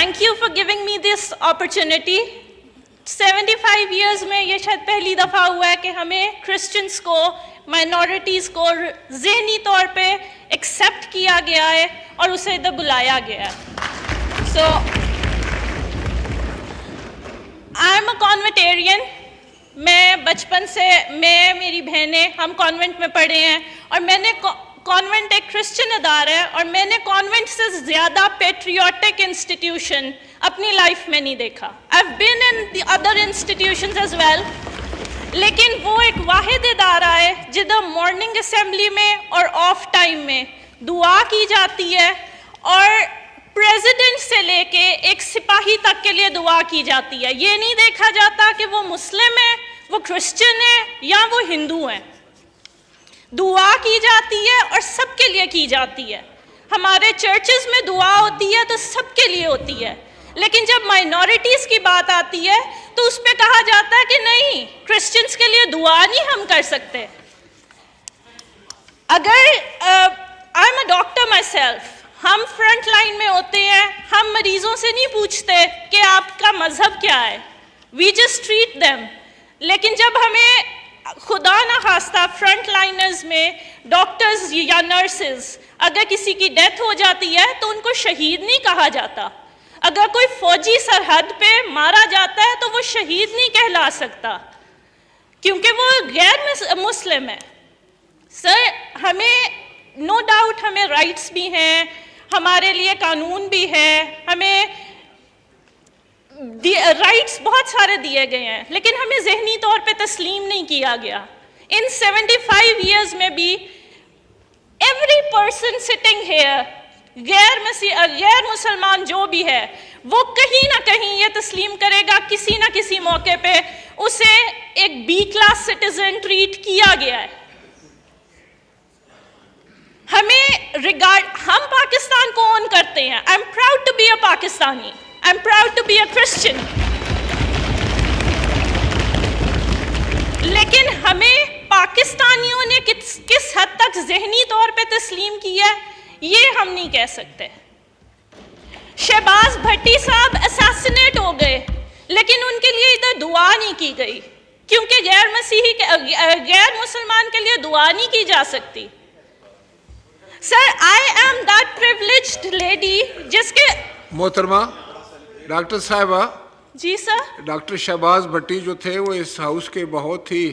thank you for giving me this opportunity. 75 years में ये शायद पहली दफ़ा हुआ है कि हमें क्रिश्चियंस को, माइनॉरिटीज़ को ज़हनी तौर पे एक्सेप्ट किया गया है और उसे इधर बुलाया गया है. So I am a convertarian. मैं बचपन से, मेरी बहनें, हम कॉन्वेंट में पढ़े हैं और मैंने कॉन्वेंट एक क्रिश्चियन अदारा है और मैंने कॉन्वेंट से ज़्यादा पेट्रियाटिक इंस्टीट्यूशन अपनी लाइफ में नहीं देखा. I've been in the other institutions as well, लेकिन वो एक वाहिद अदारा है जिधर मॉर्निंग असेंबली में और ऑफ टाइम में दुआ की जाती है और प्रेसिडेंट से लेके एक सिपाही तक के लिए दुआ की जाती है. ये नहीं देखा जाता कि वो मुस्लिम है, वो क्रिश्चियन है या वो हिंदू हैं. दुआ की जाती है और सबके लिए की जाती है. हमारे चर्चेस में दुआ होती है तो सबके लिए होती है, लेकिन जब माइनॉरिटीज़ की बात आती है तो उस पर कहा जाता है कि नहीं, क्रिश्चियंस के लिए दुआ नहीं हम कर सकते. अगर I am a doctor my self, हम फ्रंट लाइन में होते हैं, हम मरीजों से नहीं पूछते कि आपका मजहब क्या है, वी जस्ट ट्रीट देम. लेकिन जब हमें खुदा ना खास्ता फ्रंट लाइनर्स में डॉक्टर्स या नर्सेस अगर किसी की डेथ हो जाती है तो उनको शहीद नहीं कहा जाता. अगर कोई फौजी सरहद पे मारा जाता है तो वो शहीद नहीं कहला सकता क्योंकि वो गैर मुस्लिम है. सर, हमें नो डाउट हमें राइट्स भी हैं, हमारे लिए कानून भी है, हमें राइट्स बहुत सारे दिए गए हैं, लेकिन हमें ज़हनी तौर पे तस्लीम नहीं किया गया. इन 75 years में भी एवरी पर्सन सिटिंग हेयर, गैर मुसलमान जो भी है, वो कहीं ना कहीं ये तस्लीम करेगा किसी ना किसी मौके पे उसे एक B क्लास सिटीजन ट्रीट किया गया है. हम पाकिस्तान को ओन करते हैं. I am proud to be a Pakistani, I am proud to be a Christian. लेकिन हमें पाकिस्तानियों ने किस हद तक ज़हनी तौर पे तस्लीम किया है ये हम नहीं कह सकते. शहबाज भट्टी साहब असैसिनेट हो गए, लेकिन उनके लिए इधर दुआ नहीं की गई क्योंकि गैर मुसलमान के लिए दुआ नहीं की जा सकती. Sir, I am that privileged lady जिसके मोहतरमा डॉक्टर साहिबा. जी सर. डॉक्टर शहबाज भट्टी जो थे वो इस हाउस के बहुत ही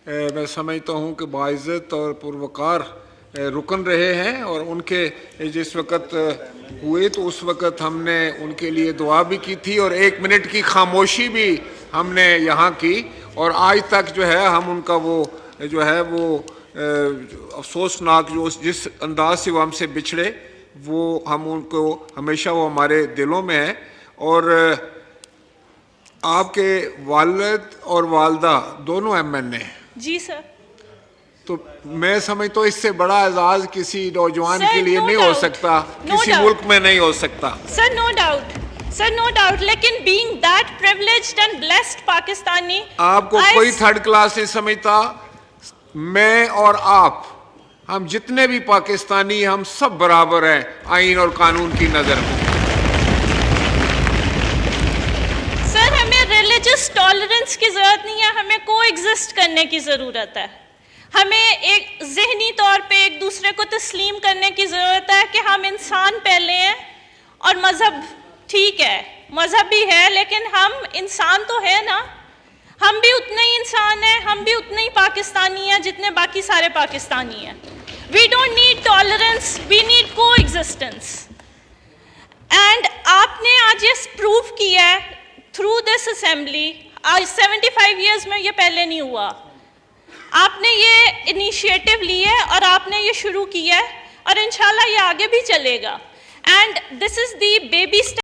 मैं समझता हूँ कि बाइज़्ज़त और पुरवकार रुकन रहे हैं और उनके जिस वक़्त हुए तो उस वक़्त हमने उनके लिए दुआ भी की थी और 1 मिनट की खामोशी भी हमने यहाँ की. और आज तक जो है हम उनका वो जो है वो अफसोसनाक जो जिस अंदाज से वो हमसे बिछड़े वो हम उनको हमेशा वो हमारे दिलों में है. और आपके वालिद और वालदा दोनों MN हैं. जी सर. तो मैं समझता हूँ इससे बड़ा एजाज़ किसी नौजवान के लिए नहीं हो सकता, किसी मुल्क में नहीं हो सकता. Sir, no doubt, sir, no doubt. लेकिन being that privileged and blessed Pakistani, आपको कोई थर्ड क्लास नहीं समझता. मैं और आप, हम जितने भी पाकिस्तानी, हम सब बराबर हैं आइन और कानून की नज़र में. सर, हमें रिलीजियस टॉलरेंस की ज़रूरत नहीं है, हमें को एग्जिस्ट करने की ज़रूरत है. हमें एक ज़हनी तौर पे एक दूसरे को तस्लीम करने की ज़रूरत है कि हम इंसान पहले हैं और मज़हब ठीक है, मज़हब भी है, लेकिन हम इंसान तो है ना. हम भी उतने ही इंसान हैं, हम भी उतने ही पाकिस्तानी हैं जितने बाकी सारे पाकिस्तानी हैं. We don't need tolerance, we need coexistence. And आपने आज ये प्रूव किया है थ्रू दिस असेंबली. आज 75 years में ये पहले नहीं हुआ. आपने ये इनिशिएटिव ली है और आपने ये शुरू किया है और इंशाल्लाह ये आगे भी चलेगा. And this is the baby step.